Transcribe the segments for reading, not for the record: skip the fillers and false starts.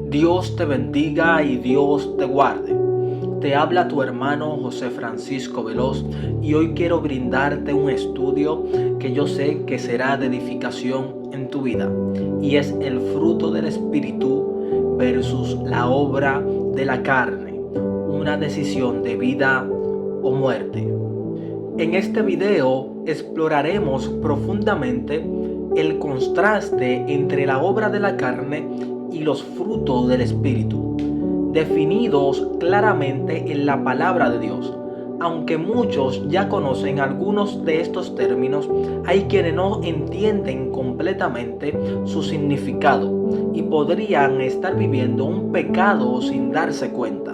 Dios te bendiga y Dios te guarde. Te habla tu hermano José Francisco Veloz y hoy quiero brindarte un estudio que yo sé que será de edificación en tu vida, y es el fruto del Espíritu versus la obra de la carne, una decisión de vida o muerte. En este video exploraremos profundamente el contraste entre la obra de la carne y los frutos del Espíritu, definidos claramente en la palabra de Dios. Aunque muchos ya conocen algunos de estos términos, hay quienes no entienden completamente su significado y podrían estar viviendo un pecado sin darse cuenta.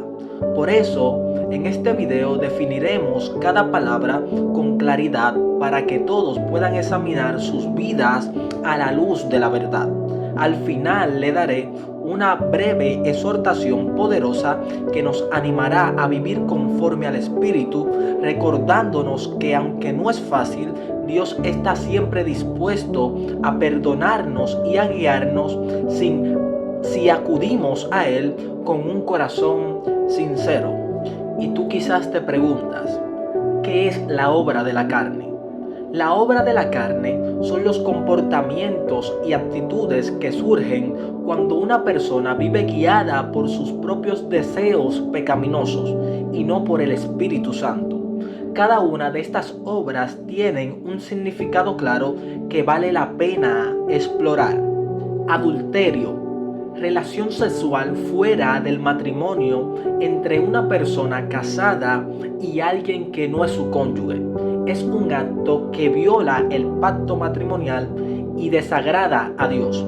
Por eso, en este video definiremos cada palabra con claridad para que todos puedan examinar sus vidas a la luz de la verdad. Al final le daré una breve exhortación poderosa que nos animará a vivir conforme al Espíritu, recordándonos que aunque no es fácil, Dios está siempre dispuesto a perdonarnos y a guiarnos si acudimos a Él con un corazón sincero. Y tú quizás te preguntas, ¿qué es la obra de la carne? La obra de la carne son los comportamientos y actitudes que surgen cuando una persona vive guiada por sus propios deseos pecaminosos y no por el Espíritu Santo. Cada una de estas obras tienen un significado claro que vale la pena explorar. Adulterio, relación sexual fuera del matrimonio entre una persona casada y alguien que no es su cónyuge. Es un acto que viola el pacto matrimonial y desagrada a Dios.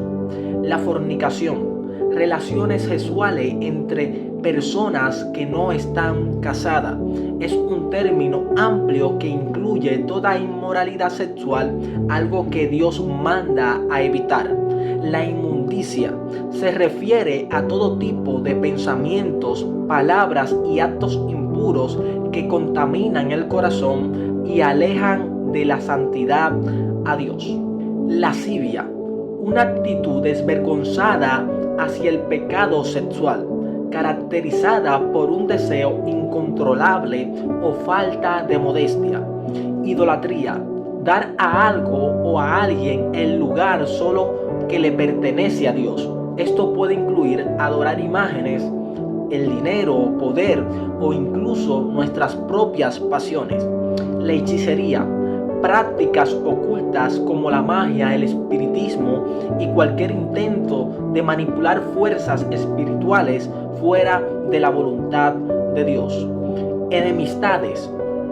La fornicación, relaciones sexuales entre personas que no están casadas. Es un término amplio que incluye toda inmoralidad sexual, algo que Dios manda a evitar. La inmundicia se refiere a todo tipo de pensamientos, palabras y actos impuros que contaminan el corazón y alejan de la santidad a Dios. Lascivia, una actitud desvergonzada hacia el pecado sexual, caracterizada por un deseo incontrolable o falta de modestia. Idolatría, dar a algo o a alguien el lugar solo que le pertenece a Dios. Esto puede incluir adorar imágenes, el dinero, poder o incluso nuestras propias pasiones. La hechicería, prácticas ocultas como la magia, el espiritismo y cualquier intento de manipular fuerzas espirituales fuera de la voluntad de Dios. Enemistades,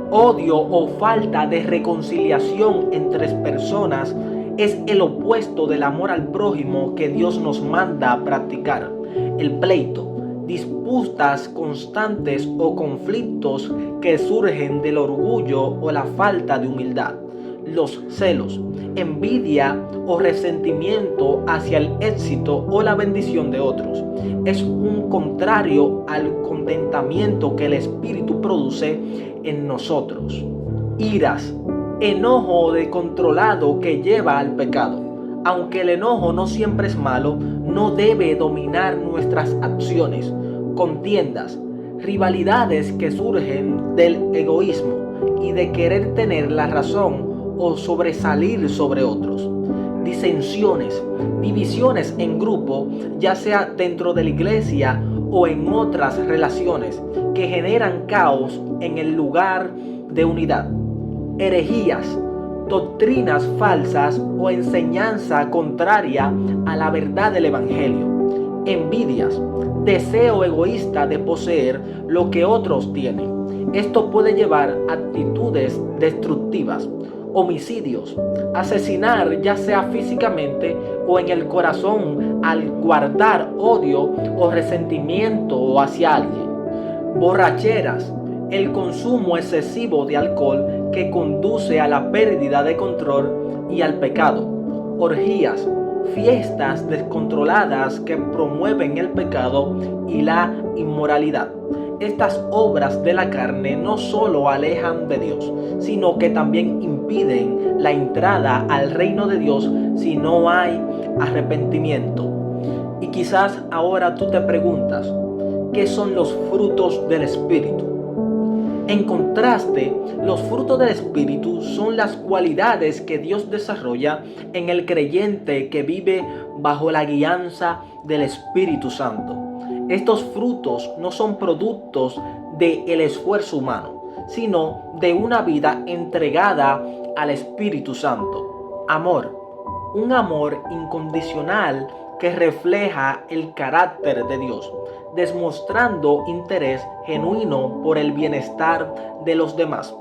odio o falta de reconciliación entre personas es el opuesto del amor al prójimo que Dios nos manda a practicar. El pleito, disputas constantes o conflictos que surgen del orgullo o la falta de humildad. Los celos, envidia o resentimiento hacia el éxito o la bendición de otros. Es un contrario al contentamiento que el Espíritu produce en nosotros. Iras, enojo descontrolado que lleva al pecado. Aunque el enojo no siempre es malo, no debe dominar nuestras acciones. Contiendas, rivalidades que surgen del egoísmo y de querer tener la razón o sobresalir sobre otros. Disensiones, divisiones en grupo, ya sea dentro de la iglesia o en otras relaciones, que generan caos en el lugar de unidad. Herejías, doctrinas falsas o enseñanza contraria a la verdad del Evangelio. Envidias, deseo egoísta de poseer lo que otros tienen. Esto puede llevar a actitudes destructivas. Homicidios, asesinar ya sea físicamente o en el corazón al guardar odio o resentimiento hacia alguien. Borracheras, el consumo excesivo de alcohol que conduce a la pérdida de control y al pecado. Orgías, fiestas descontroladas que promueven el pecado y la inmoralidad. Estas obras de la carne no solo alejan de Dios, sino que también impiden la entrada al reino de Dios si no hay arrepentimiento. ¿Y quizás ahora tú te preguntas, ¿qué son los frutos del Espíritu? En contraste, los frutos del Espíritu son las cualidades que Dios desarrolla en el creyente que vive bajo la guianza del Espíritu Santo. Estos frutos no son productos del esfuerzo humano, sino de una vida entregada al Espíritu Santo. Amor, un amor incondicional que refleja el carácter de Dios, demostrando interés genuino por el bienestar de los demás.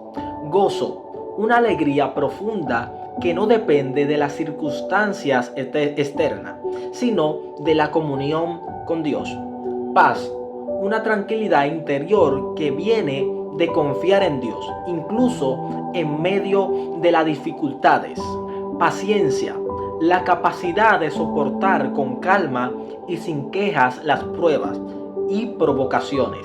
Gozo, una alegría profunda que no depende de las circunstancias externas, sino de la comunión con Dios. Paz, una tranquilidad interior que viene de confiar en Dios, incluso en medio de las dificultades. Paciencia, la capacidad de soportar con calma y sin quejas las pruebas y provocaciones.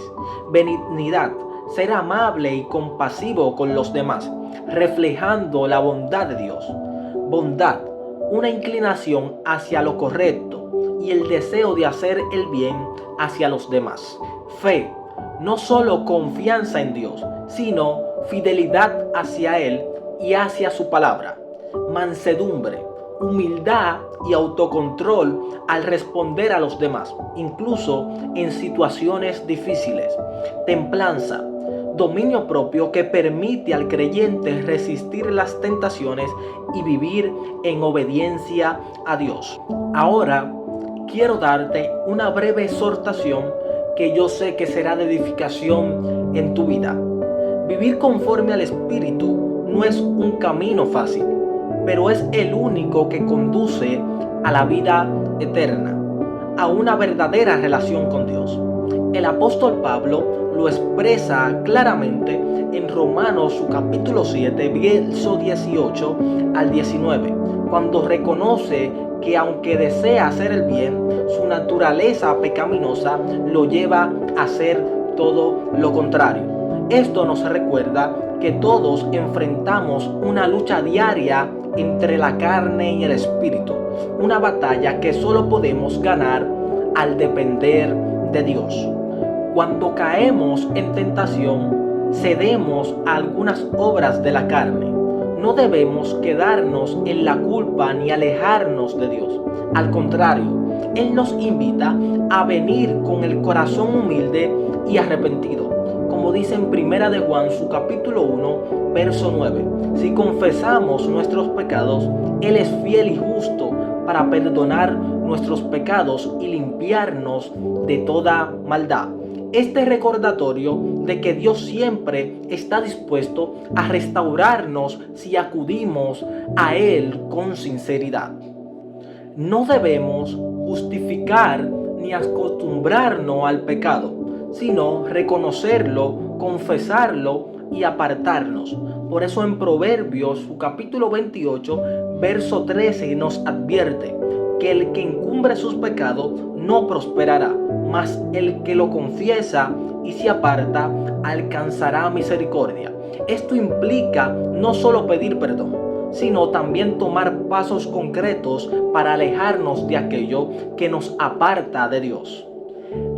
Benignidad, ser amable y compasivo con los demás, reflejando la bondad de Dios. Bondad, una inclinación hacia lo correcto y el deseo de hacer el bien hacia los demás. Fe, no solo confianza en Dios, sino fidelidad hacia Él y hacia su palabra. Mansedumbre, humildad y autocontrol al responder a los demás, incluso en situaciones difíciles. Templanza, dominio propio que permite al creyente resistir las tentaciones y vivir en obediencia a Dios. Ahora quiero darte una breve exhortación que yo sé que será de edificación en tu vida. Vivir conforme al Espíritu no es un camino fácil, pero es el único que conduce a la vida eterna, a una verdadera relación con Dios. El apóstol Pablo lo expresa claramente en Romanos su capítulo 7, verso 18 al 19, cuando reconoce que aunque desea hacer el bien, su naturaleza pecaminosa lo lleva a hacer todo lo contrario. Esto nos recuerda que todos enfrentamos una lucha diaria entre la carne y el espíritu, una batalla que solo podemos ganar al depender de Dios. Cuando caemos en tentación, cedemos a algunas obras de la carne. No debemos quedarnos en la culpa ni alejarnos de Dios. Al contrario, Él nos invita a venir con el corazón humilde y arrepentido. Como dice en 1 de Juan, su capítulo 1, verso 9. Si confesamos nuestros pecados, Él es fiel y justo para perdonar nuestros pecados y limpiarnos de toda maldad. Este recordatorio de que Dios siempre está dispuesto a restaurarnos si acudimos a Él con sinceridad. No debemos justificar ni acostumbrarnos al pecado, sino reconocerlo, confesarlo y apartarnos. Por eso en Proverbios, su capítulo 28, verso 13 nos advierte que el que encumbre sus pecados no prosperará, mas el que lo confiesa y se aparta alcanzará misericordia. Esto implica no solo pedir perdón, sino también tomar pasos concretos para alejarnos de aquello que nos aparta de Dios.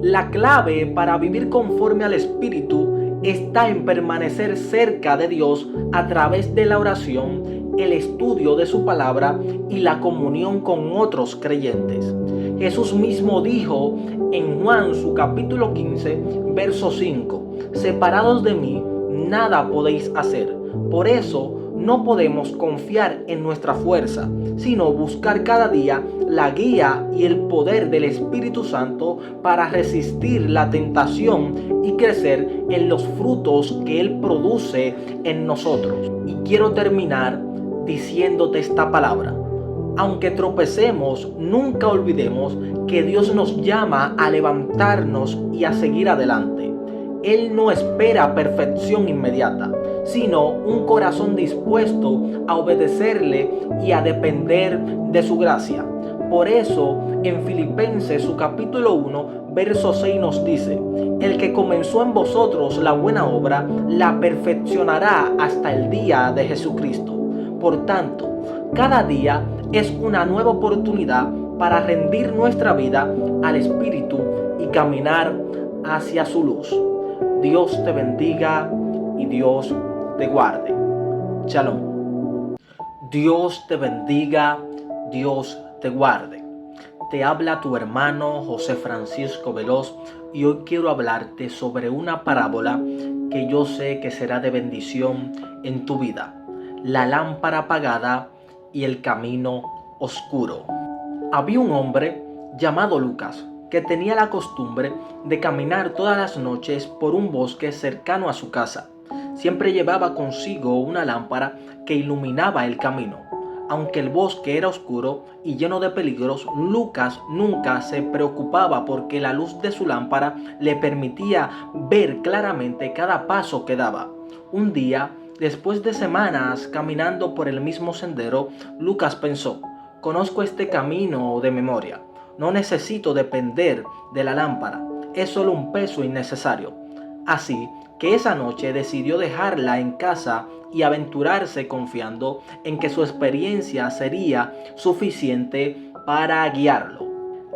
La clave para vivir conforme al Espíritu está en permanecer cerca de Dios a través de la oración, el estudio de su palabra y la comunión con otros creyentes. Jesús mismo dijo en Juan su capítulo 15, verso 5, separados de mí, nada podéis hacer. Por eso no podemos confiar en nuestra fuerza, sino buscar cada día la guía y el poder del Espíritu Santo para resistir la tentación y crecer en los frutos que Él produce en nosotros. Y quiero terminar diciéndote esta palabra. Aunque tropecemos, nunca olvidemos que Dios nos llama a levantarnos y a seguir adelante. Él no espera perfección inmediata, sino un corazón dispuesto a obedecerle y a depender de su gracia. Por eso, en Filipenses, su capítulo 1, verso 6 nos dice: el que comenzó en vosotros la buena obra, la perfeccionará hasta el día de Jesucristo. Por tanto, cada día es una nueva oportunidad para rendir nuestra vida al Espíritu y caminar hacia su luz. Dios te bendiga y Dios te guarde. Shalom. Dios te bendiga, Dios te guarde. Te habla tu hermano José Francisco Veloz y hoy quiero hablarte sobre una parábola que yo sé que será de bendición en tu vida. La lámpara apagada y el camino oscuro. Había un hombre llamado Lucas que tenía la costumbre de caminar todas las noches por un bosque cercano a su casa. Siempre llevaba consigo una lámpara que iluminaba el camino. Aunque el bosque era oscuro y lleno de peligros, Lucas nunca se preocupaba porque la luz de su lámpara le permitía ver claramente cada paso que daba. Un día, después de semanas caminando por el mismo sendero, Lucas pensó: conozco este camino de memoria. No necesito depender de la lámpara. Es solo un peso innecesario. Así que esa noche decidió dejarla en casa y aventurarse confiando en que su experiencia sería suficiente para guiarlo.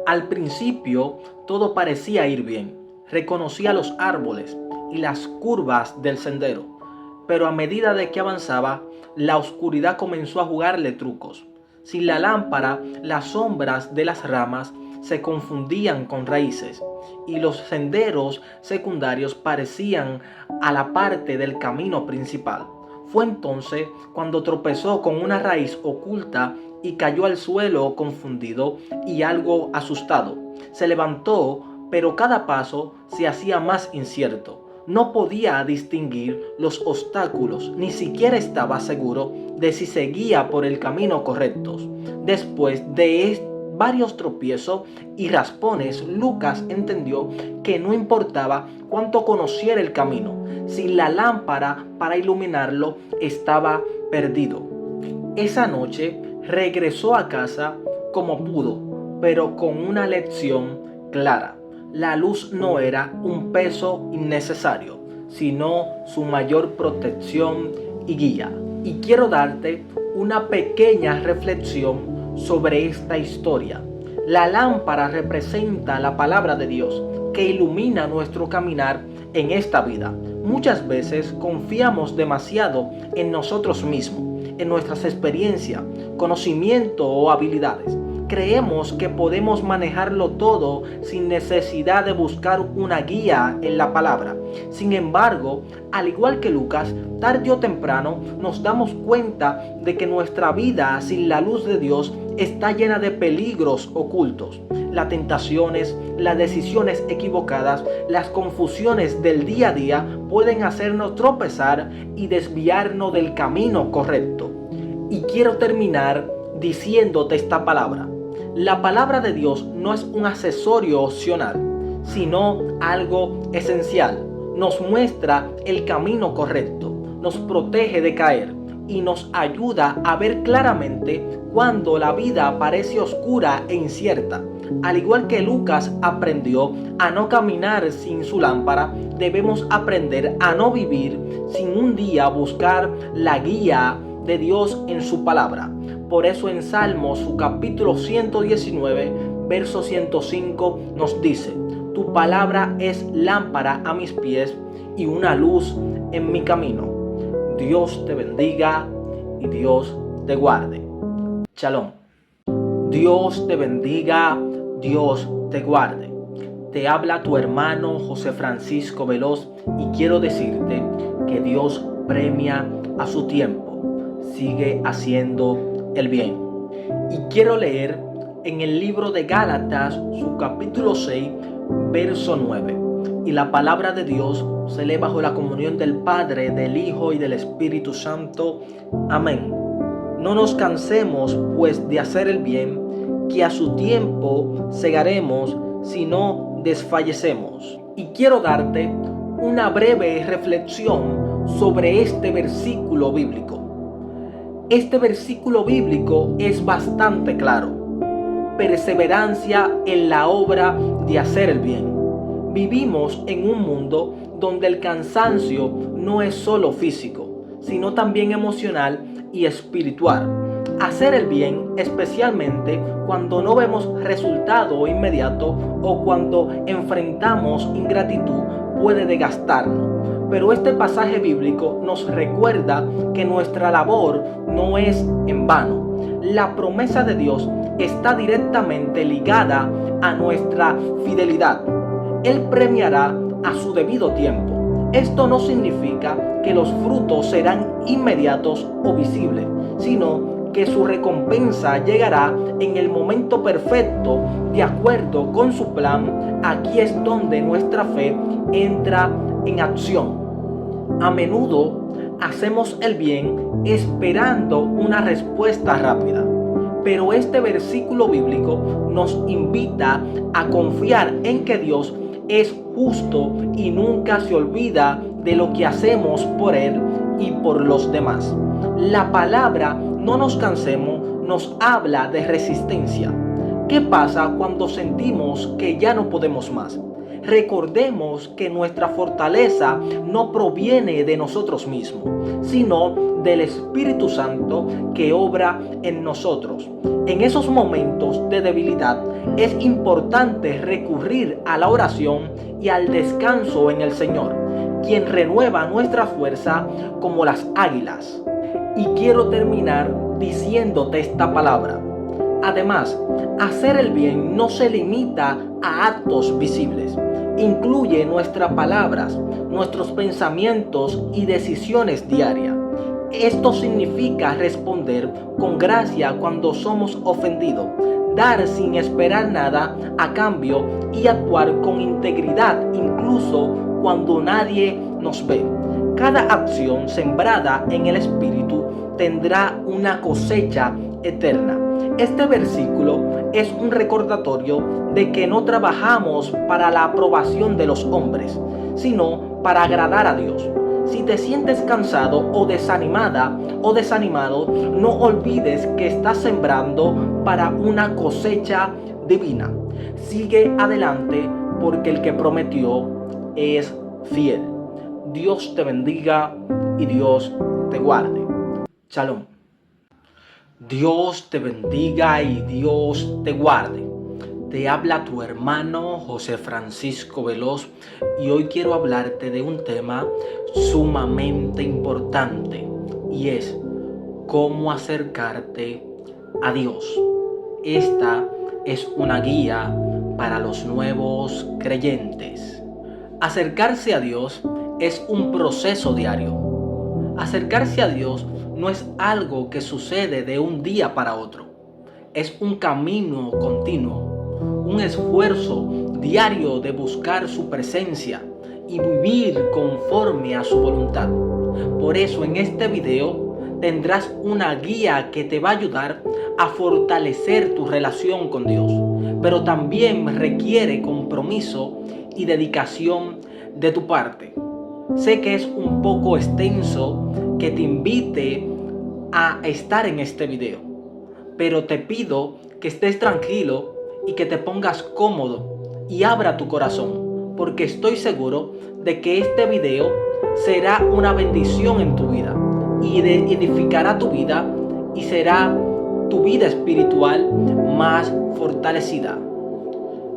Al principio todo parecía ir bien. Reconocía los árboles y las curvas del sendero, pero a medida de que avanzaba, la oscuridad comenzó a jugarle trucos. Sin la lámpara, las sombras de las ramas se confundían con raíces y los senderos secundarios parecían a la parte del camino principal. Fue entonces cuando tropezó con una raíz oculta y cayó al suelo confundido y algo asustado. Se levantó, pero cada paso se hacía más incierto. No podía distinguir los obstáculos, ni siquiera estaba seguro de si seguía por el camino correcto. Después de varios tropiezos y raspones, Lucas entendió que no importaba cuánto conociera el camino, sin la lámpara para iluminarlo, estaba perdido. Esa noche regresó a casa como pudo, pero con una lección clara. La luz no era un peso innecesario, sino su mayor protección y guía. Y quiero darte una pequeña reflexión sobre esta historia. La lámpara representa la palabra de Dios que ilumina nuestro caminar en esta vida. Muchas veces confiamos demasiado en nosotros mismos, en nuestras experiencias, conocimiento o habilidades. Creemos que podemos manejarlo todo sin necesidad de buscar una guía en la palabra. Sin embargo, al igual que Lucas, tarde o temprano nos damos cuenta de que nuestra vida sin la luz de Dios está llena de peligros ocultos. Las tentaciones, las decisiones equivocadas, las confusiones del día a día pueden hacernos tropezar y desviarnos del camino correcto. Y quiero terminar diciéndote esta palabra. La palabra de Dios no es un accesorio opcional, sino algo esencial. Nos muestra el camino correcto, nos protege de caer y nos ayuda a ver claramente cuando la vida parece oscura e incierta. Al igual que Lucas aprendió a no caminar sin su lámpara, debemos aprender a no vivir sin un día buscar la guía de Dios en su palabra. Por eso en Salmos, su capítulo 119, verso 105 nos dice: tu palabra es lámpara a mis pies y una luz en mi camino. Dios te bendiga y Dios te guarde. Shalom. Dios te bendiga, Dios te guarde. Te habla tu hermano José Francisco Veloz y quiero decirte que Dios premia a su tiempo. Sigue haciendo el bien. Y quiero leer en el libro de Gálatas, su capítulo 6, verso 9. Y la palabra de Dios se lee bajo la comunión del Padre, del Hijo y del Espíritu Santo. Amén. No nos cansemos pues de hacer el bien, que a su tiempo segaremos si no desfallecemos. Y quiero darte una breve reflexión sobre este versículo bíblico. Este versículo bíblico es bastante claro. Perseverancia en la obra de hacer el bien. Vivimos en un mundo donde el cansancio no es solo físico, sino también emocional y espiritual. Hacer el bien, especialmente cuando no vemos resultado inmediato o cuando enfrentamos ingratitud, puede desgastarnos. Pero este pasaje bíblico nos recuerda que nuestra labor no es en vano. La promesa de Dios está directamente ligada a nuestra fidelidad. Él premiará a su debido tiempo. Esto no significa que los frutos serán inmediatos o visibles, sino que su recompensa llegará en el momento perfecto, de acuerdo con su plan. Aquí es donde nuestra fe entra en acción. A menudo hacemos el bien esperando una respuesta rápida, pero este versículo bíblico nos invita a confiar en que Dios es justo y nunca se olvida de lo que hacemos por Él y por los demás. La palabra "no nos cansemos" nos habla de resistencia. ¿Qué pasa cuando sentimos que ya no podemos más? Recordemos que nuestra fortaleza no proviene de nosotros mismos, sino del Espíritu Santo que obra en nosotros. En esos momentos de debilidad es importante recurrir a la oración y al descanso en el Señor, quien renueva nuestra fuerza como las águilas. Y quiero terminar diciéndote esta palabra. Además, hacer el bien no se limita a actos visibles. Incluye nuestras palabras, nuestros pensamientos y decisiones diarias. Esto significa responder con gracia cuando somos ofendidos, dar sin esperar nada a cambio y actuar con integridad incluso cuando nadie nos ve. Cada acción sembrada en el Espíritu tendrá una cosecha eterna. Este versículo es un recordatorio de que no trabajamos para la aprobación de los hombres, sino para agradar a Dios. Si te sientes cansado o desanimada o desanimado, no olvides que estás sembrando para una cosecha divina. Sigue adelante porque el que prometió es fiel. Dios te bendiga y Dios te guarde. Shalom. Dios te bendiga y Dios te guarde. Te habla tu hermano José Francisco Veloz y hoy quiero hablarte de un tema sumamente importante y es cómo acercarte a Dios. Esta es una guía para los nuevos creyentes. Acercarse a Dios es un proceso diario. Acercarse a Dios no es algo que sucede de un día para otro. Es un camino continuo, un esfuerzo diario de buscar su presencia y vivir conforme a su voluntad. Por eso en este video tendrás una guía que te va a ayudar a fortalecer tu relación con Dios, pero también requiere compromiso y dedicación de tu parte. Sé que es un poco extenso que te invite a estar en este video, pero te pido que estés tranquilo y que te pongas cómodo y abra tu corazón, porque estoy seguro de que este video será una bendición en tu vida y edificará tu vida y será tu vida espiritual más fortalecida.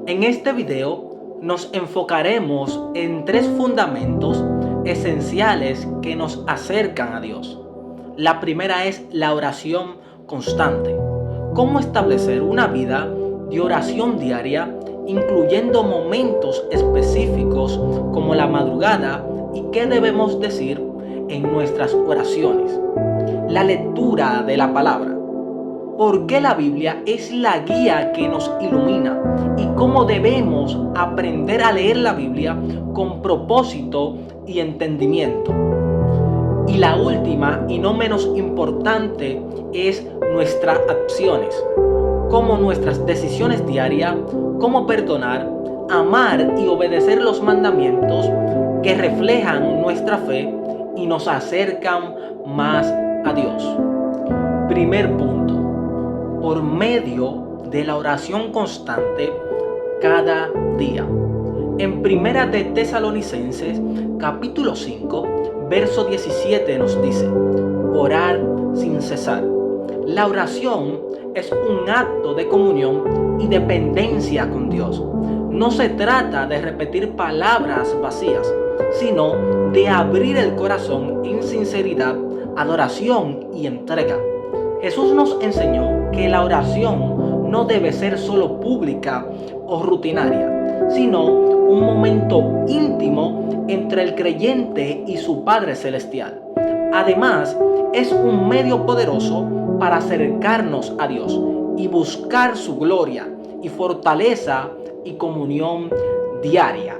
En este video nos enfocaremos en 3 fundamentos esenciales que nos acercan a Dios. La primera es la oración constante. ¿Cómo establecer una vida de oración diaria, incluyendo momentos específicos como la madrugada y qué debemos decir en nuestras oraciones? La lectura de la palabra. ¿Por qué la Biblia es la guía que nos ilumina? Y cómo debemos aprender a leer la Biblia con propósito y entendimiento. Y la última y no menos importante es nuestras acciones. Cómo nuestras decisiones diarias, cómo perdonar, amar y obedecer los mandamientos que reflejan nuestra fe y nos acercan más a Dios. Primer punto. Por medio de la oración constante cada día. En Primera de Tesalonicenses, capítulo 5, verso 17 nos dice: orar sin cesar. La oración es un acto de comunión y dependencia con Dios. No se trata de repetir palabras vacías, sino de abrir el corazón en sinceridad, adoración y entrega. Jesús nos enseñó que la oración no debe ser solo pública o rutinaria, sino un momento íntimo entre el creyente y su Padre Celestial. Además, es un medio poderoso para acercarnos a Dios y buscar su gloria y fortaleza y comunión diaria.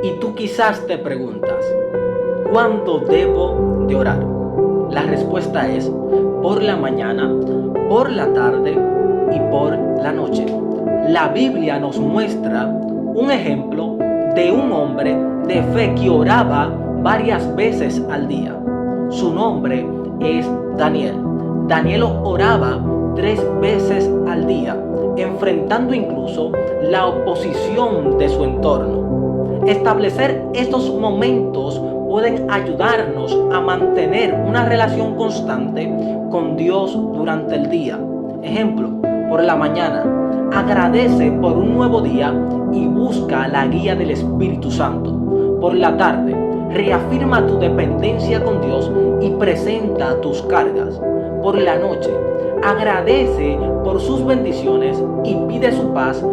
Y tú quizás te preguntas, ¿cuándo debo de orar? La respuesta es por la mañana, por la tarde y por la noche. La Biblia nos muestra un ejemplo de un hombre de fe que oraba varias veces al día. Su nombre es Daniel. Daniel oraba 3 veces al día, enfrentando incluso la oposición de su entorno. Establecer estos momentos pueden ayudarnos a mantener una relación constante con Dios durante el día. Ejemplo, por la mañana, agradece por un nuevo día y busca la guía del Espíritu Santo. Por la tarde, reafirma tu dependencia con Dios y presenta tus cargas. Por la noche, agradece por sus bendiciones y pide su paz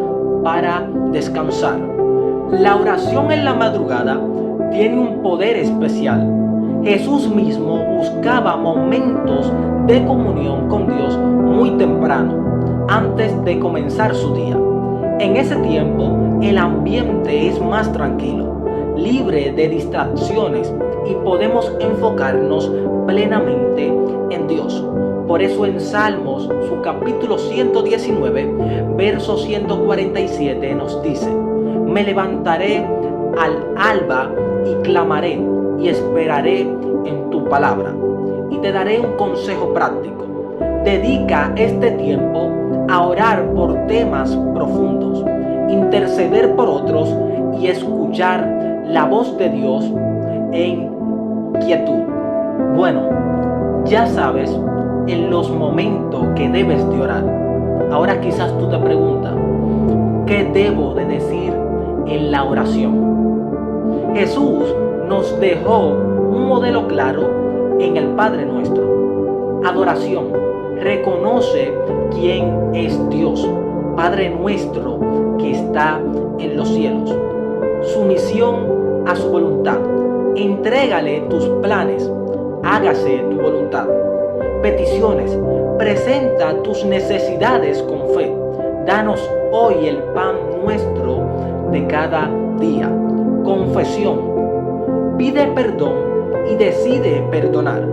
para descansar. La oración en la madrugada tiene un poder especial. Jesús mismo buscaba momentos de comunión con Dios muy temprano, antes de comenzar su día. En ese tiempo, el ambiente es más tranquilo, libre de distracciones y podemos enfocarnos plenamente en Dios. Por eso en Salmos, su capítulo 119, verso 147 nos dice: me levantaré al alba y clamaré y esperaré en tu palabra. Y te daré un consejo práctico. Dedica este tiempo a orar por temas profundos, interceder por otros y escuchar la voz de Dios en quietud. Bueno, ya sabes en los momentos que debes de orar. Ahora quizás tú te preguntas, ¿qué debo de decir en la oración? Jesús nos dejó un modelo claro en el Padre Nuestro. Adoración. Reconoce quién es Dios, Padre nuestro que está en los cielos. Sumisión a su voluntad. Entrégale tus planes. Hágase tu voluntad. Peticiones. Presenta tus necesidades con fe. Danos hoy el pan nuestro de cada día. Confesión. Pide perdón y decide perdonar.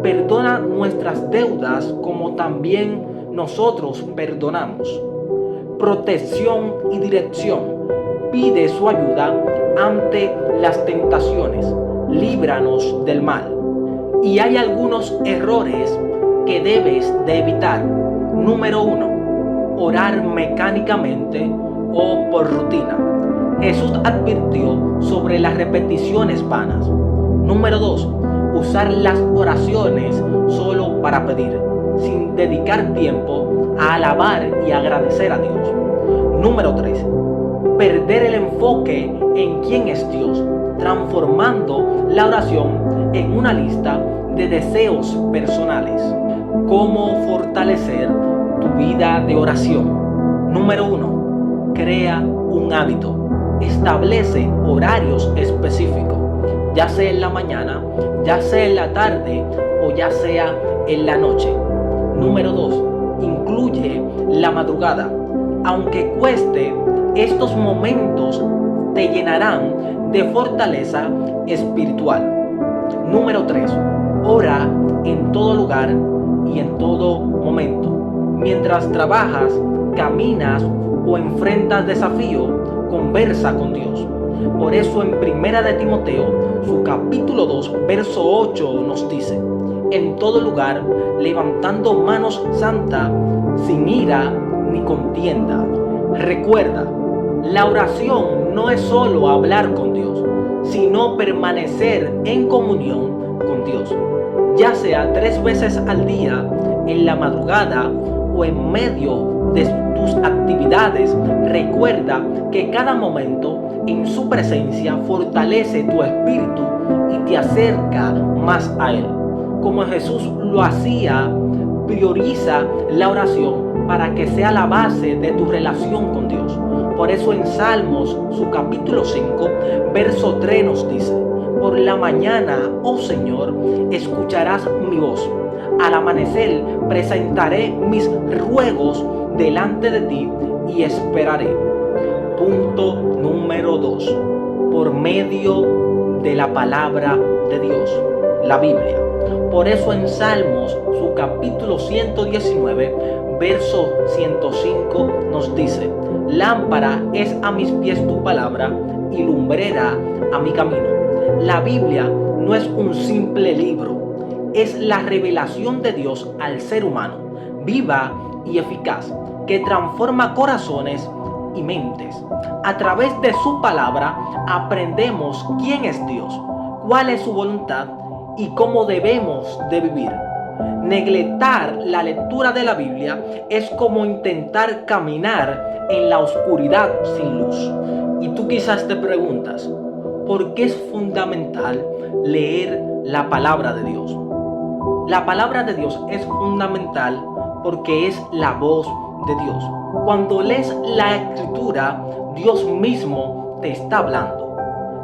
Perdona nuestras deudas como también nosotros perdonamos. Protección y dirección. Pide su ayuda ante las tentaciones. Líbranos del mal. Y hay algunos errores que debes de evitar. Número 1. Orar mecánicamente o por rutina. Jesús advirtió sobre las repeticiones vanas. Número 2. Usar las oraciones solo para pedir, sin dedicar tiempo a alabar y agradecer a Dios. Número 3. Perder el enfoque en quién es Dios, transformando la oración en una lista de deseos personales. ¿Cómo fortalecer tu vida de oración? Número 1. Crea un hábito. Establece horarios específicos, ya sea en la mañana, ya sea en la tarde o ya sea en la noche. Número 2. Incluye la madrugada. Aunque cueste, estos momentos te llenarán de fortaleza espiritual. Número 3. Ora en todo lugar y en todo momento. Mientras trabajas, caminas o enfrentas desafíos, conversa con Dios. Por eso en 1 de Timoteo, su capítulo 2, verso 8 nos dice: en todo lugar, levantando manos santas, sin ira ni contienda. Recuerda, la oración no es solo hablar con Dios, sino permanecer en comunión con Dios. Ya sea 3 veces al día, en la madrugada o en medio de tus actividades, recuerda que cada momento en su presencia fortalece tu espíritu y te acerca más a Él. Como Jesús lo hacía, prioriza la oración para que sea la base de tu relación con Dios. Por eso en Salmos, su capítulo 5, verso 3 nos dice: por la mañana, oh Señor, escucharás mi voz. Al amanecer presentaré mis ruegos delante de ti y esperaré. Punto número 2. Por medio de la palabra de Dios, la Biblia. Por eso en Salmos, su capítulo 119, verso 105 nos dice: lámpara es a mis pies tu palabra y lumbrera a mi camino. La Biblia no es un simple libro, es la revelación de Dios al ser humano, viva y eficaz, que transforma corazones y mentes. A través de su palabra aprendemos quién es Dios, cuál es su voluntad y cómo debemos de vivir. Neglectar la lectura de la Biblia es como intentar caminar en la oscuridad sin luz. Y tú quizás te preguntas, ¿por qué es fundamental leer la palabra de Dios? La palabra de Dios es fundamental porque es la voz de Dios. Cuando lees la Escritura, Dios mismo te está hablando.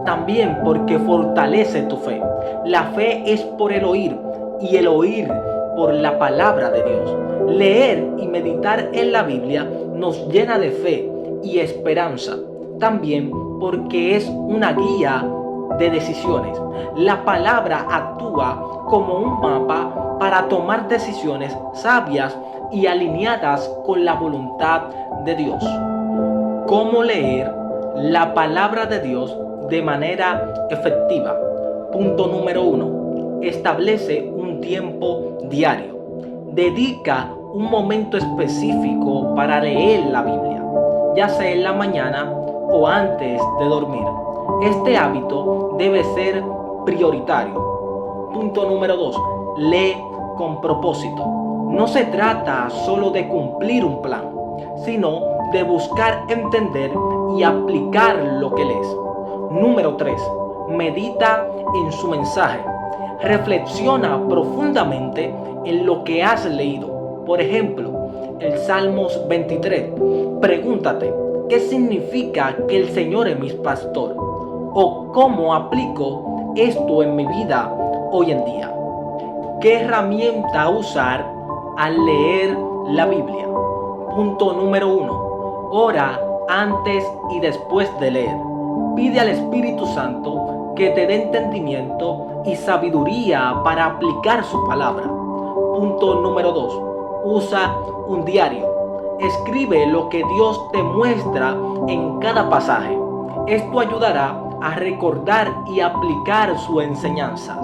También porque fortalece tu fe. La fe es por el oír y el oír por la palabra de Dios. Leer y meditar en la Biblia nos llena de fe y esperanza. También porque es una guía de decisiones. La palabra actúa como un mapa para tomar decisiones sabias y alineadas con la voluntad de Dios. ¿Cómo leer la palabra de Dios de manera efectiva? Punto número 1. Establece un tiempo diario. Dedica un momento específico para leer la Biblia, ya sea en la mañana o antes de dormir. Este hábito debe ser prioritario. Punto número 2. Lee con propósito. No se trata solo de cumplir un plan, sino de buscar entender y aplicar lo que lees. Número 3. Medita en su mensaje. Reflexiona profundamente en lo que has leído. Por ejemplo, el Salmos 23. Pregúntate, ¿qué significa que el Señor es mi pastor? ¿O cómo aplico esto en mi vida hoy en día? ¿Qué herramienta usar al leer la Biblia? Punto número 1. Ora antes y después de leer. Pide al Espíritu Santo que te dé entendimiento y sabiduría para aplicar su palabra. Punto número 2. Usa un diario. Escribe lo que Dios te muestra en cada pasaje. Esto ayudará a recordar y aplicar sus enseñanzas.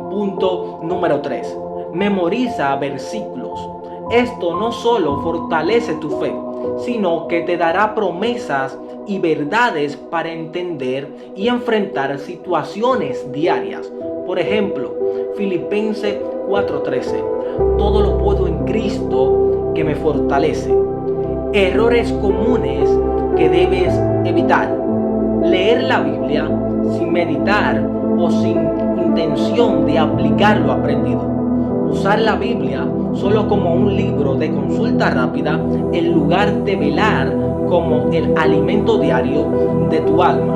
Punto número 3. Memoriza versículos. Esto no solo fortalece tu fe, sino que te dará promesas y verdades para entender y enfrentar situaciones diarias. Por ejemplo, Filipenses 4:13. Todo lo puedo en Cristo que me fortalece. Errores comunes que debes evitar. Leer la Biblia sin meditar o sin intención de aplicar lo aprendido. Usar la Biblia solo como un libro de consulta rápida en lugar de velar como el alimento diario de tu alma.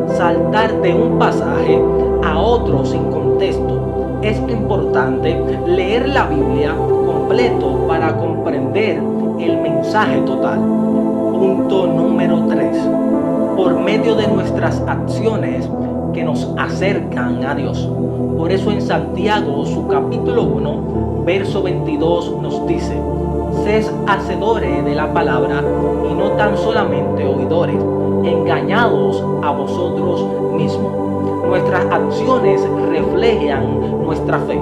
Saltar de un pasaje a otro sin contexto. Es importante leer la Biblia completo para comprender el mensaje total. Punto número 3. Por medio de nuestras acciones que nos acercan a Dios. Por eso en Santiago, su capítulo 1, verso 22 nos dice: sed hacedores de la palabra y no tan solamente oidores, engañados a vosotros mismos. Nuestras acciones reflejan nuestra fe.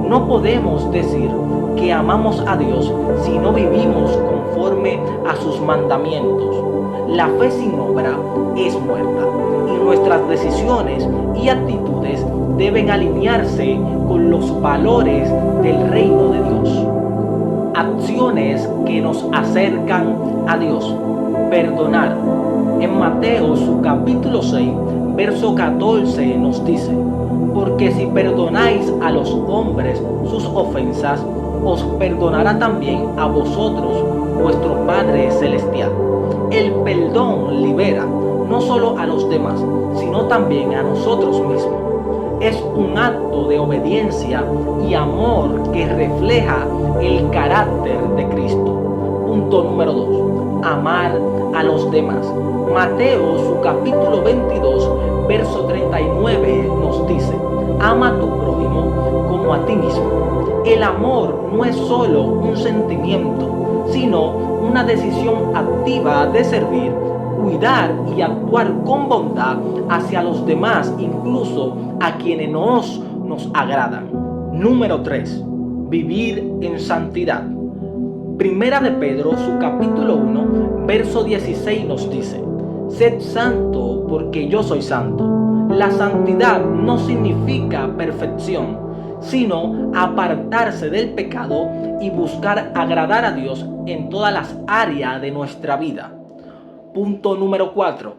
No podemos decir que amamos a Dios si no vivimos conforme a sus mandamientos. La fe sin obra es muerta y nuestras decisiones y actitudes deben alinearse con los valores del reino de Dios. acciones que nos acercan a Dios. Perdonar. En Mateo su capítulo 6, verso 14 nos dice: porque si perdonáis a los hombres sus ofensas, os perdonará también a vosotros vuestro Padre Celestial. El perdón libera no solo a los demás, sino también a nosotros mismos. Es un acto de obediencia y amor que refleja el carácter de Cristo. Punto número 2. Amar a los demás. Mateo su capítulo 22, verso 39 nos dice: ama a tu prójimo como a ti mismo. El amor no es solo un sentimiento, sino una decisión activa de servir, cuidar y actuar con bondad hacia los demás, incluso a quienes nos agradan. Número 3. Vivir en santidad. Primera de Pedro, su capítulo 1, verso 16 nos dice: sed santo porque yo soy santo. La santidad no significa perfección, sino apartarse del pecado y buscar agradar a Dios en todas las áreas de nuestra vida. Punto número 4.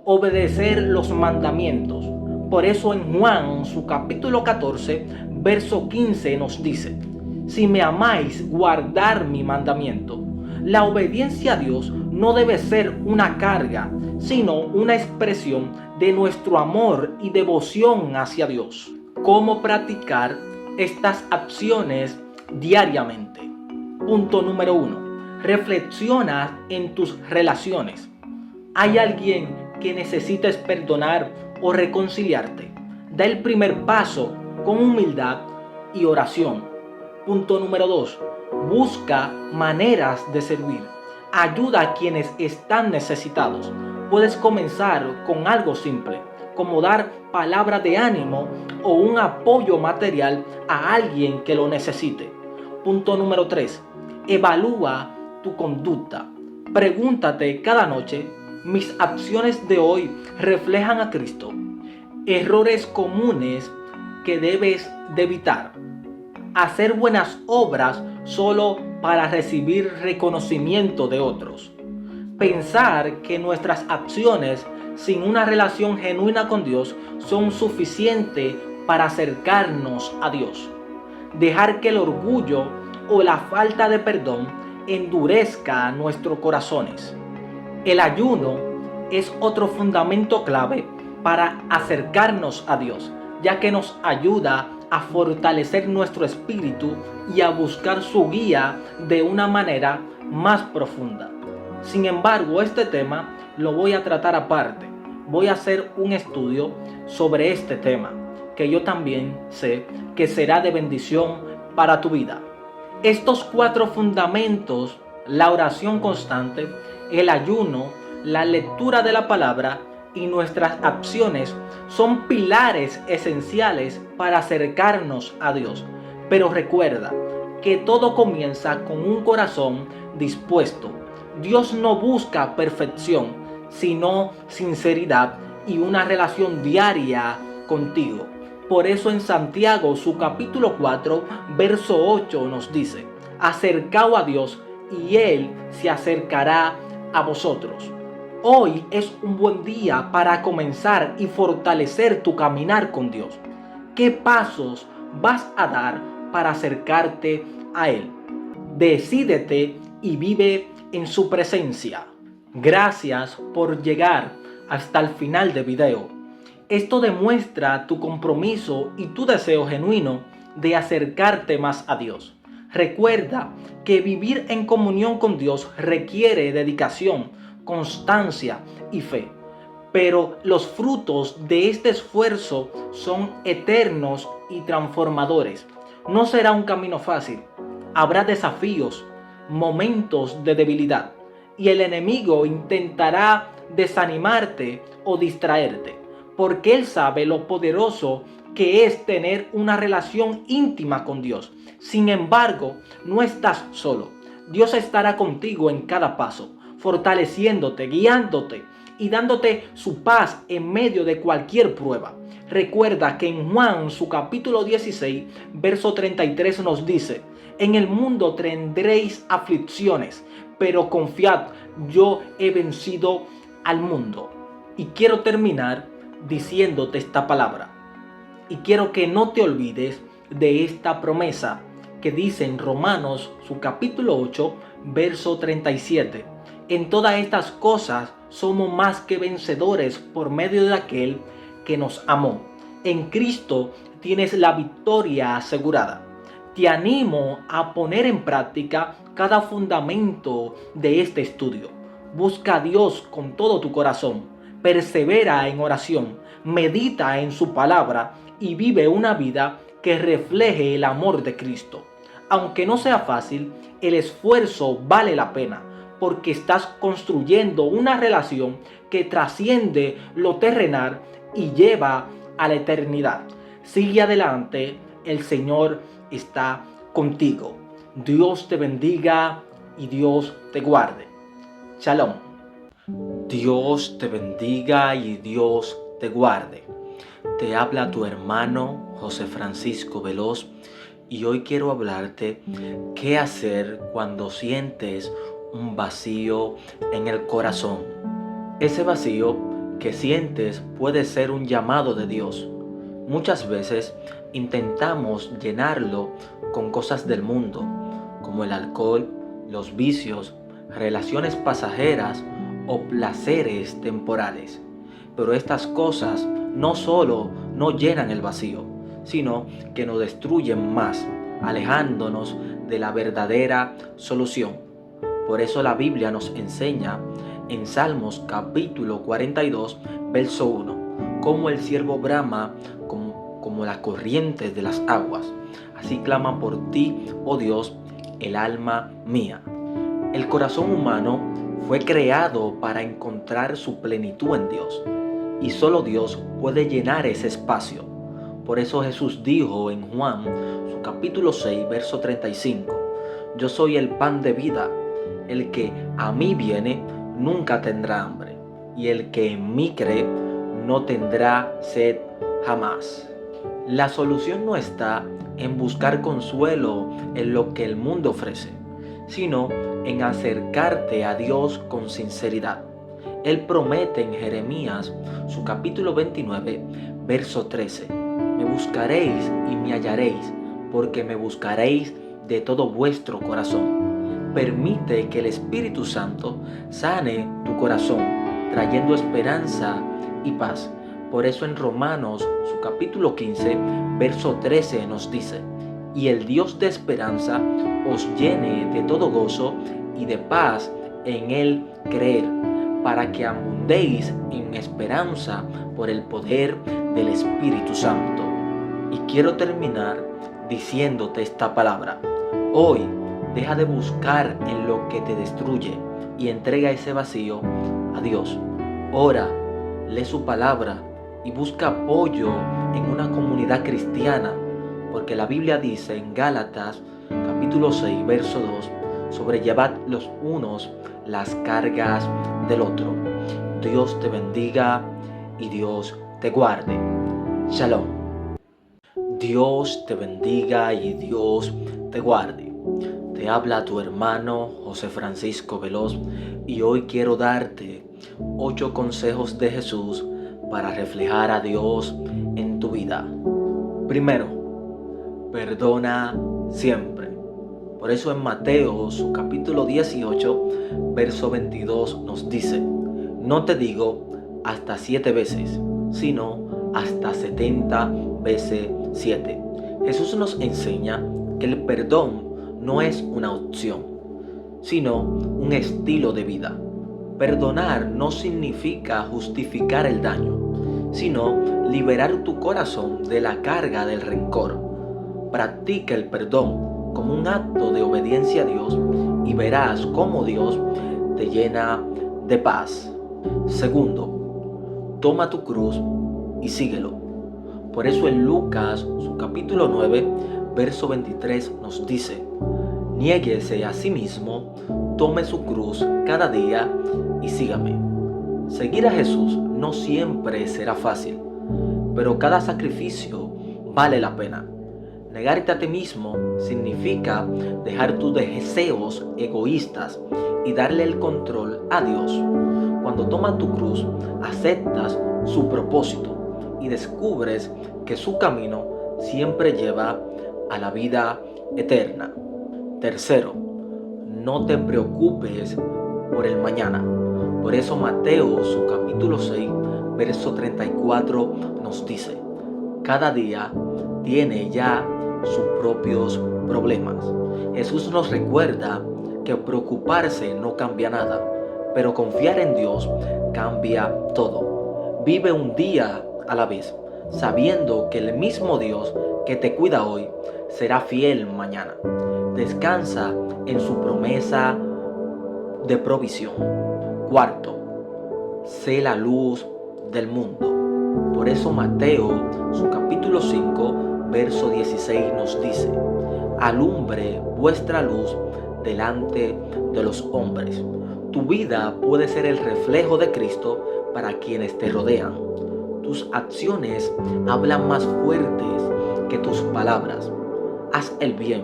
Obedecer los mandamientos. Por eso en Juan, su capítulo 14, verso 15 nos dice: si me amáis, guardar mi mandamiento. La obediencia a Dios no debe ser una carga, sino una expresión de nuestro amor y devoción hacia Dios. ¿Cómo practicar estas acciones diariamente? Punto número 1. Reflexiona en tus relaciones. ¿Hay alguien que necesites perdonar o reconciliarte? Da el primer paso con humildad y oración. Punto número 2. Busca maneras de servir. Ayuda a quienes están necesitados. Puedes comenzar con algo simple, como dar palabras de ánimo o un apoyo material a alguien que lo necesite. Punto número 3. Evalúa tu conducta. Pregúntate cada noche: ¿mis acciones de hoy reflejan a Cristo? Errores comunes que debes de evitar. Hacer buenas obras solo para recibir reconocimiento de otros. Pensar que nuestras acciones sin una relación genuina con Dios son suficientes para acercarnos a Dios. Dejar que el orgullo o la falta de perdón endurezca nuestros corazones. El ayuno es otro fundamento clave para acercarnos a Dios, ya que nos ayuda a fortalecer nuestro espíritu y a buscar su guía de una manera más profunda. Sin embargo, este tema lo voy a tratar aparte. Voy a hacer un estudio sobre este tema, que yo también sé que será de bendición para tu vida. Estos 4 fundamentos: la oración constante, el ayuno, la lectura de la palabra y nuestras acciones, son pilares esenciales para acercarnos a Dios. Pero recuerda que todo comienza con un corazón dispuesto. Dios no busca perfección, sino sinceridad y una relación diaria contigo. Por eso en Santiago, su capítulo 4, verso 8 nos dice: acercaos a Dios y Él se acercará a vosotros. Hoy es un buen día para comenzar y fortalecer tu caminar con Dios. ¿Qué pasos vas a dar para acercarte a Él? Decídete y vive en su presencia. Gracias por llegar hasta el final del video. Esto demuestra tu compromiso y tu deseo genuino de acercarte más a Dios. Recuerda que vivir en comunión con Dios requiere dedicación, constancia y fe. Pero los frutos de este esfuerzo son eternos y transformadores. No será un camino fácil. Habrá desafíos, momentos de debilidad, y el enemigo intentará desanimarte o distraerte, porque él sabe lo poderoso que es tener una relación íntima con Dios. Sin embargo, no estás solo. Dios estará contigo en cada paso, fortaleciéndote, guiándote y dándote su paz en medio de cualquier prueba. Recuerda que en Juan, su capítulo 16, verso 33 nos dice: En el mundo tendréis aflicciones, pero confiad, yo he vencido al mundo. Y quiero terminar diciéndote esta palabra. Y quiero que no te olvides de esta promesa que dice en Romanos, su capítulo 8, verso 37. En todas estas cosas somos más que vencedores por medio de aquel que nos amó. En Cristo tienes la victoria asegurada. Te animo a poner en práctica cada fundamento de este estudio. Busca a Dios con todo tu corazón. Persevera en oración. Medita en su palabra y vive una vida que refleje el amor de Cristo. Aunque no sea fácil, el esfuerzo vale la pena, porque estás construyendo una relación que trasciende lo terrenal y lleva a la eternidad. Sigue adelante, el Señor está contigo. Dios te bendiga y Dios te guarde. Shalom. Dios te bendiga y Dios te guarde. Te habla tu hermano José Francisco Veloz y hoy quiero hablarte qué hacer cuando sientes un vacío en el corazón. Ese vacío que sientes puede ser un llamado de Dios. Muchas veces intentamos llenarlo con cosas del mundo, como el alcohol, los vicios, relaciones pasajeras o placeres temporales. Pero estas cosas no solo no llenan el vacío, sino que nos destruyen más, alejándonos de la verdadera solución. Por eso la Biblia nos enseña en Salmos capítulo 42, verso 1, cómo el siervo brama como las corrientes de las aguas. Así clama por ti, oh Dios, el alma mía. El corazón humano fue creado para encontrar su plenitud en Dios, y solo Dios puede llenar ese espacio. Por eso Jesús dijo en Juan, su capítulo 6, verso 35, yo soy el pan de vida, el que a mí viene nunca tendrá hambre, y el que en mí cree no tendrá sed jamás. La solución no está en buscar consuelo en lo que el mundo ofrece, sino en acercarte a Dios con sinceridad. Él promete en Jeremías, su capítulo 29, verso 13, me buscaréis y me hallaréis, porque me buscaréis de todo vuestro corazón. Permite que el Espíritu Santo sane tu corazón, trayendo esperanza y paz. Por eso en Romanos, su capítulo 15, verso 13 nos dice, y el Dios de esperanza os llene de todo gozo y de paz en Él creer, para que abundéis en esperanza por el poder del Espíritu Santo. Y quiero terminar diciéndote esta palabra. Hoy deja de buscar en lo que te destruye y entrega ese vacío a Dios. Ora, lee su palabra y busca apoyo en una comunidad cristiana, porque la Biblia dice en Gálatas capítulo 6, verso 2, sobrellevad los unos las cargas del otro. Dios te bendiga y Dios te guarde. Shalom. Dios te bendiga y Dios te guarde. Te habla tu hermano José Francisco Veloz y hoy quiero darte 8 consejos de Jesús para reflejar a Dios en tu vida. Primero, perdona siempre. Por eso en Mateo, su capítulo 18, verso 22 nos dice, no te digo hasta 7 veces, sino hasta 70 veces 7. Jesús nos enseña que el perdón no es una opción, sino un estilo de vida. Perdonar no significa justificar el daño, sino liberar tu corazón de la carga del rencor. Practica el perdón como un acto de obediencia a Dios y verás cómo Dios te llena de paz. Segundo, toma tu cruz y síguelo. Por eso en Lucas, su capítulo 9, verso 23 nos dice, niéguese a sí mismo, tome su cruz cada día y sígame. Seguir a Jesús no siempre será fácil, pero cada sacrificio vale la pena. Negarte a ti mismo significa dejar tus deseos egoístas y darle el control a Dios. Cuando tomas tu cruz, aceptas su propósito y descubres que su camino siempre lleva a la vida eterna. Tercero, no te preocupes por el mañana. Por eso Mateo, su capítulo 6, verso 34 nos dice: cada día tiene ya sus propios problemas. Jesús nos recuerda que preocuparse no cambia nada, pero confiar en Dios cambia todo. Vive un día a la vez, sabiendo que el mismo Dios que te cuida hoy será fiel mañana. Descansa en su promesa de provisión. Cuarto, sé la luz del mundo. Por eso Mateo, su capítulo 5, verso 16 nos dice: alumbre vuestra luz delante de los hombres. Tu vida puede ser el reflejo de Cristo para quienes te rodean. Tus acciones hablan más fuertes que tus palabras. Haz el bien,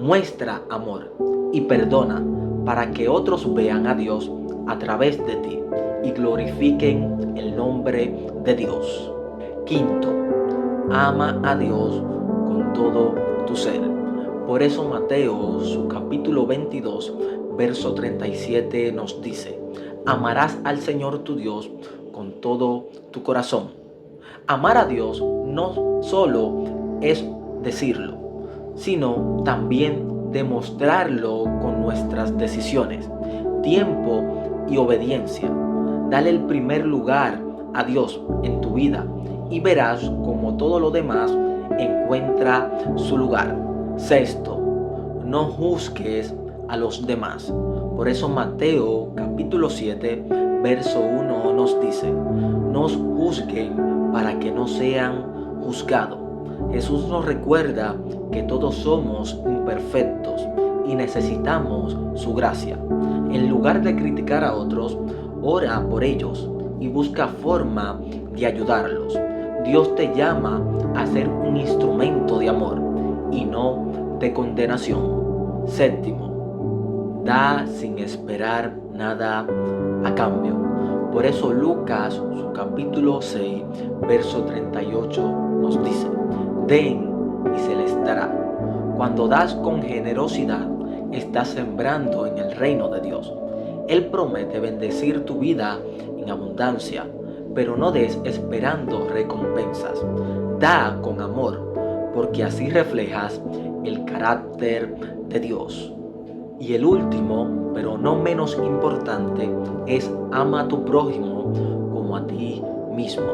muestra amor y perdona para que otros vean a Dios a través de ti y glorifiquen el nombre de Dios. Quinto, ama a Dios con todo tu ser. Por eso Mateo, su capítulo 22, verso 37 nos dice: amarás al Señor tu Dios con todo tu corazón. Amar a Dios no solo es decirlo, sino también demostrarlo con nuestras decisiones, tiempo y obediencia. Dale el primer lugar a Dios en tu vida y verás como todo lo demás encuentra su lugar. Sexto, no juzgues a los demás. Por eso Mateo capítulo 7, verso 1 nos dice: no os juzguen para que no sean juzgados. Jesús nos recuerda que todos somos imperfectos y necesitamos su gracia. En lugar de criticar a otros, ora por ellos y busca forma de ayudarlos. Dios te llama a ser un instrumento de amor y no de condenación. Séptimo, da sin esperar nada a cambio. Por eso Lucas, su capítulo 6, verso 38 nos dice: den y se les dará. Cuando das con generosidad, estás sembrando en el reino de Dios. Él promete bendecir tu vida en abundancia, pero no des esperando recompensas. Da con amor, porque así reflejas el carácter de Dios. Y el último, pero no menos importante, es ama a tu prójimo como a ti mismo.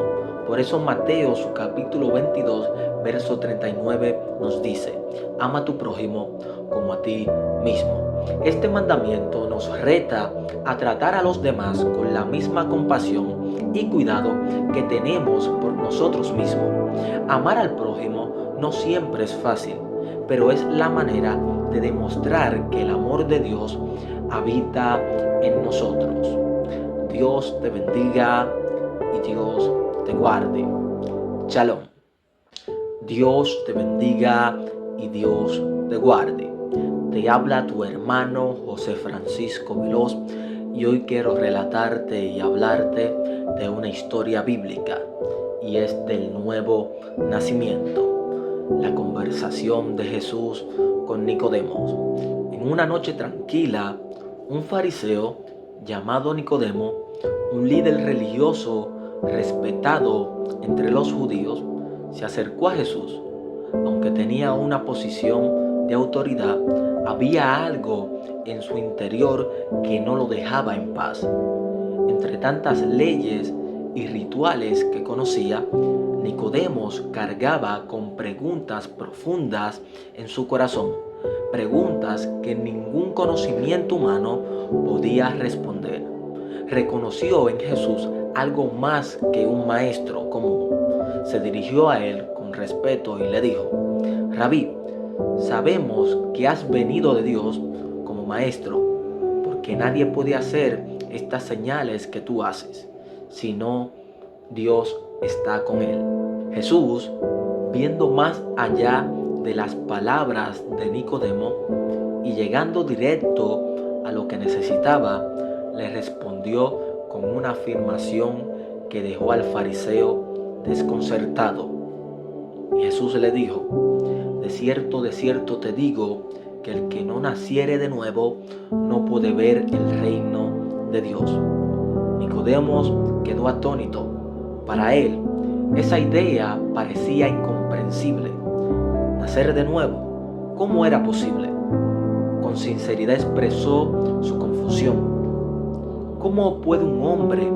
Por eso Mateo, su capítulo 22, verso 39 nos dice: ama a tu prójimo como a ti mismo. Este mandamiento nos reta a tratar a los demás con la misma compasión y cuidado que tenemos por nosotros mismos. Amar al prójimo no siempre es fácil, pero es la manera de demostrar que el amor de Dios habita en nosotros. Dios te bendiga y Dios te guarde. Shalom. Dios te bendiga y Dios te guarde. Te habla tu hermano José Francisco Veloz y hoy quiero relatarte y hablarte de una historia bíblica y es del nuevo nacimiento, la conversación de Jesús con Nicodemo. En una noche tranquila, un fariseo llamado Nicodemo, un líder religioso respetado entre los judíos, se acercó a Jesús. Aunque tenía una posición de autoridad, había algo en su interior que no lo dejaba en paz. Entre tantas leyes y rituales que conocía, Nicodemo cargaba con preguntas profundas en su corazón, preguntas que ningún conocimiento humano podía responder. Reconoció en Jesús algo más que un maestro común. Se dirigió a él con respeto y le dijo: Rabí, sabemos que has venido de Dios como maestro, porque nadie puede hacer estas señales que tú haces, sino Dios está con él. Jesús, viendo más allá de las palabras de Nicodemo y llegando directo a lo que necesitaba, le respondió con una afirmación que dejó al fariseo desconcertado. Y Jesús le dijo: de cierto te digo, que el que no naciere de nuevo no puede ver el reino de Dios. Nicodemo quedó atónito. Para él, esa idea parecía incomprensible. Nacer de nuevo, ¿cómo era posible? Con sinceridad expresó su confusión. ¿Cómo puede un hombre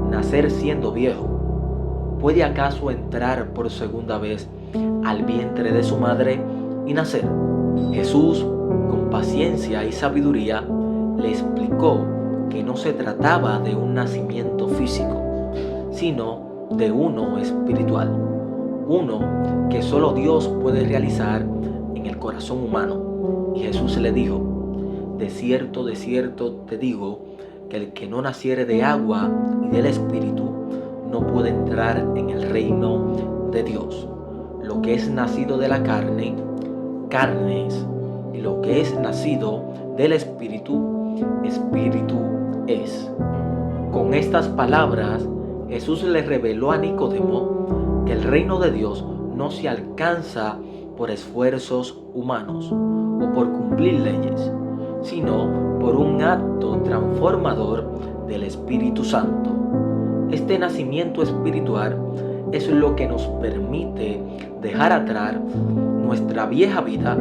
nacer siendo viejo? ¿Puede acaso entrar por segunda vez al vientre de su madre y nacer? Jesús, con paciencia y sabiduría, le explicó que no se trataba de un nacimiento físico, sino de uno espiritual, uno que solo Dios puede realizar en el corazón humano. Y Jesús le dijo: de cierto te digo, que el que no naciere de agua y del Espíritu no puede entrar en el reino de Dios. Lo que es nacido de la carne, carne es, y lo que es nacido del Espíritu, Espíritu es. Con estas palabras, Jesús le reveló a Nicodemo que el reino de Dios no se alcanza por esfuerzos humanos o por cumplir leyes, sino por un acto transformador del Espíritu Santo. Este nacimiento espiritual es lo que nos permite dejar atrás nuestra vieja vida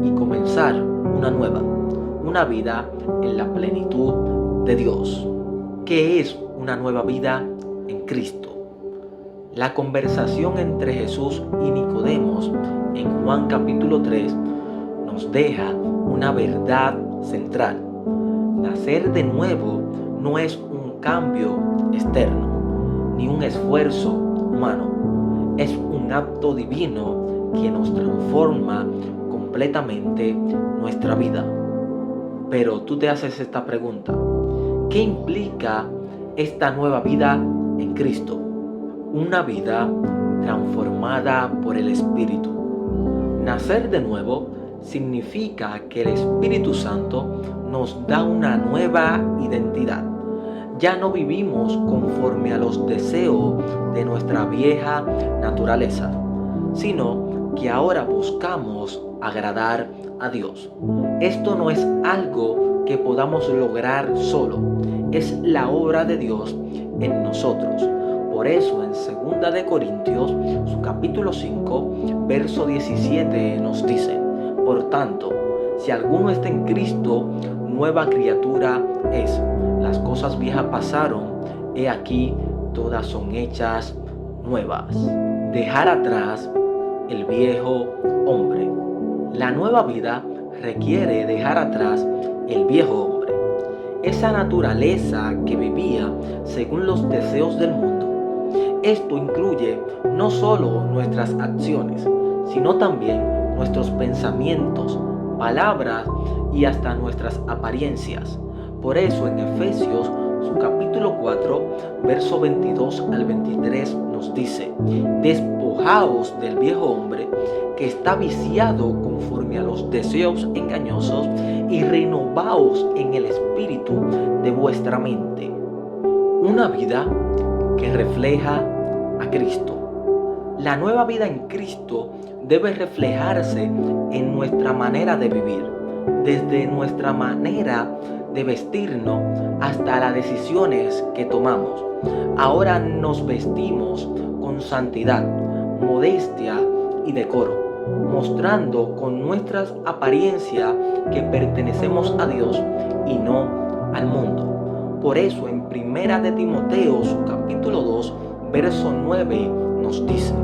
y comenzar una nueva, una vida en la plenitud de Dios. ¿Qué es una nueva vida en Cristo? La conversación entre Jesús y Nicodemos en Juan capítulo 3 nos deja una verdad central. Nacer de nuevo no es un cambio externo, ni un esfuerzo humano. Es un acto divino que nos transforma completamente nuestra vida. Pero tú te haces esta pregunta: ¿qué implica esta nueva vida en Cristo? Una vida transformada por el Espíritu. Nacer de nuevo significa que el Espíritu Santo nos da una nueva identidad. Ya no vivimos conforme a los deseos de nuestra vieja naturaleza, sino que ahora buscamos agradar a Dios. Esto no es algo que podamos lograr solo, es la obra de Dios en nosotros. Por eso en 2 de Corintios, su capítulo 5, verso 17 nos dice: por tanto, si alguno está en Cristo, nueva criatura es. Las cosas viejas pasaron, he aquí, todas son hechas nuevas. Dejar atrás el viejo hombre. La nueva vida requiere dejar atrás el viejo hombre, esa naturaleza que vivía según los deseos del mundo. Esto incluye no solo nuestras acciones, sino también nuestros pensamientos, palabras y hasta nuestras apariencias. Por eso en Efesios, su capítulo 4, verso 22 al 23 nos dice: despojaos del viejo hombre que está viciado conforme a los deseos engañosos y renovaos en el espíritu de vuestra mente. Una vida que refleja a Cristo. La nueva vida en Cristo debe reflejarse en nuestra manera de vivir, desde nuestra manera de vestirnos hasta las decisiones que tomamos. Ahora nos vestimos con santidad, modestia y decoro, mostrando con nuestras apariencias que pertenecemos a Dios y no al mundo. Por eso en 1 de Timoteo, su capítulo 2, verso 9 nos dice: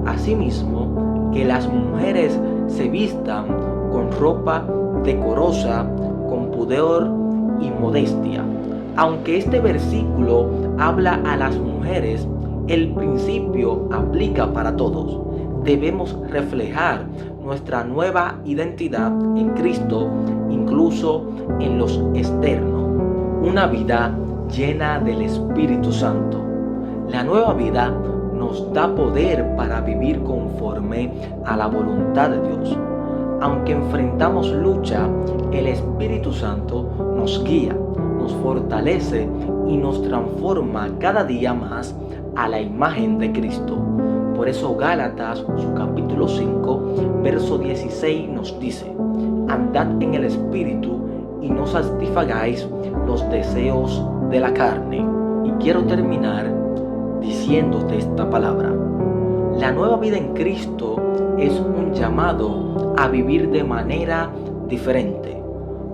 asimismo, que las mujeres se vistan con ropa decorosa, con pudor y modestia. Aunque este versículo habla a las mujeres, el principio aplica para todos. Debemos reflejar nuestra nueva identidad en Cristo, incluso en los externos. Una vida llena del Espíritu Santo. La nueva vida nos da poder para vivir conforme a la voluntad de Dios. Aunque enfrentamos lucha, el Espíritu Santo nos guía, nos fortalece y nos transforma cada día más a la imagen de Cristo. Por eso Gálatas, su capítulo 5, verso 16 nos dice: andad en el Espíritu y no satisfagáis los deseos de la carne. Y quiero terminar diciéndote esta palabra. La nueva vida en Cristo es un llamado a vivir de manera diferente.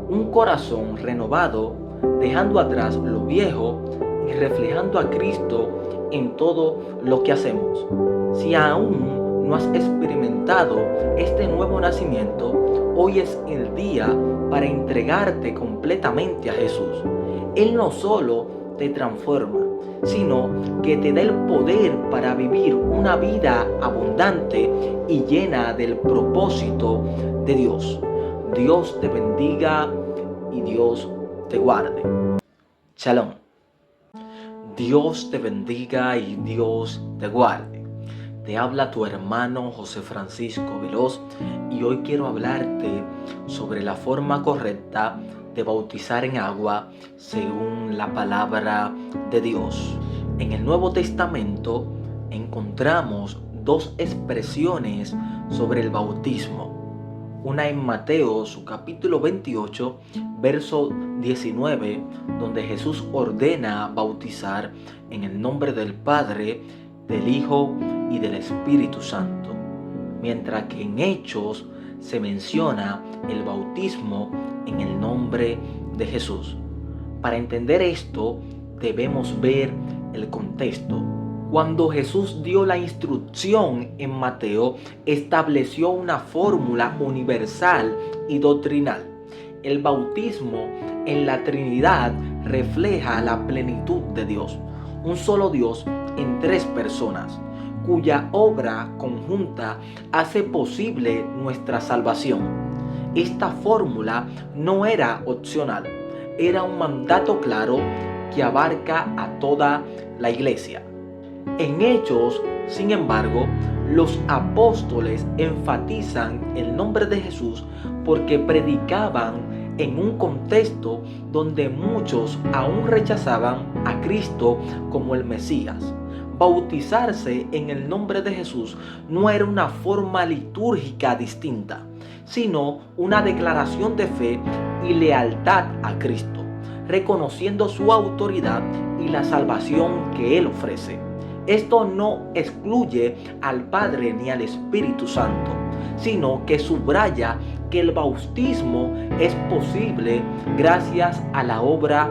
Un corazón renovado, dejando atrás lo viejo y reflejando a Cristo en todo lo que hacemos. Si aún no has experimentado este nuevo nacimiento, hoy es el día para entregarte completamente a Jesús. Él no solo te transforma, sino que te da el poder para vivir una vida abundante y llena del propósito de Dios. Dios te bendiga y Dios te guarde. Shalom. Dios te bendiga y Dios te guarde. Te habla tu hermano José Francisco Veloz y hoy quiero hablarte sobre la forma correcta de bautizar en agua según la palabra de Dios. En el Nuevo Testamento encontramos dos expresiones sobre el bautismo. Una en Mateo, su capítulo 28, verso 19, donde Jesús ordena bautizar en el nombre del Padre, del Hijo y del Espíritu Santo. Mientras que en Hechos se menciona el bautismo en el nombre de Jesús. Para entender esto, debemos ver el contexto. Cuando Jesús dio la instrucción en Mateo, estableció una fórmula universal y doctrinal. El bautismo en la Trinidad refleja la plenitud de Dios, un solo Dios en tres personas, cuya obra conjunta hace posible nuestra salvación. Esta fórmula no era opcional, era un mandato claro que abarca a toda la iglesia. En Hechos, sin embargo, los apóstoles enfatizan el nombre de Jesús porque predicaban en un contexto donde muchos aún rechazaban a Cristo como el Mesías. Bautizarse en el nombre de Jesús no era una forma litúrgica distinta, sino una declaración de fe y lealtad a Cristo, reconociendo su autoridad y la salvación que Él ofrece. Esto no excluye al Padre ni al Espíritu Santo, sino que subraya que el bautismo es posible gracias a la obra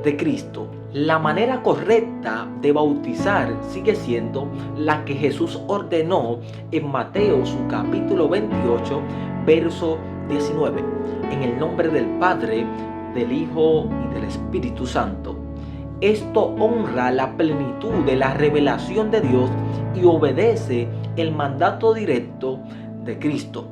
de Cristo. La manera correcta de bautizar sigue siendo la que Jesús ordenó en Mateo, su capítulo 28, verso 19, en el nombre del Padre, del Hijo y del Espíritu Santo. Esto honra la plenitud de la revelación de Dios y obedece el mandato directo de Cristo.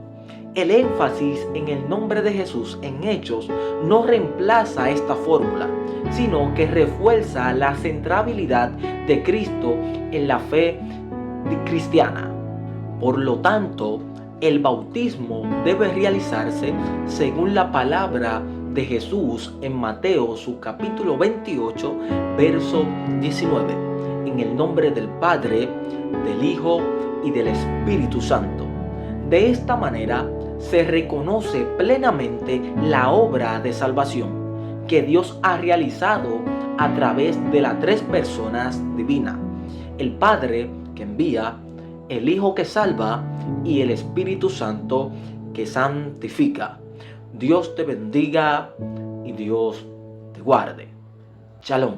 El énfasis en el nombre de Jesús en Hechos no reemplaza esta fórmula, sino que refuerza la centralidad de Cristo en la fe cristiana. Por lo tanto, el bautismo debe realizarse según la palabra de Jesús en Mateo, su capítulo 28, verso 19, en el nombre del Padre, del Hijo y del Espíritu Santo. De esta manera se reconoce plenamente la obra de salvación que Dios ha realizado a través de las tres personas divinas: el Padre que envía, el Hijo que salva y el Espíritu Santo que santifica. Dios te bendiga y Dios te guarde. Shalom.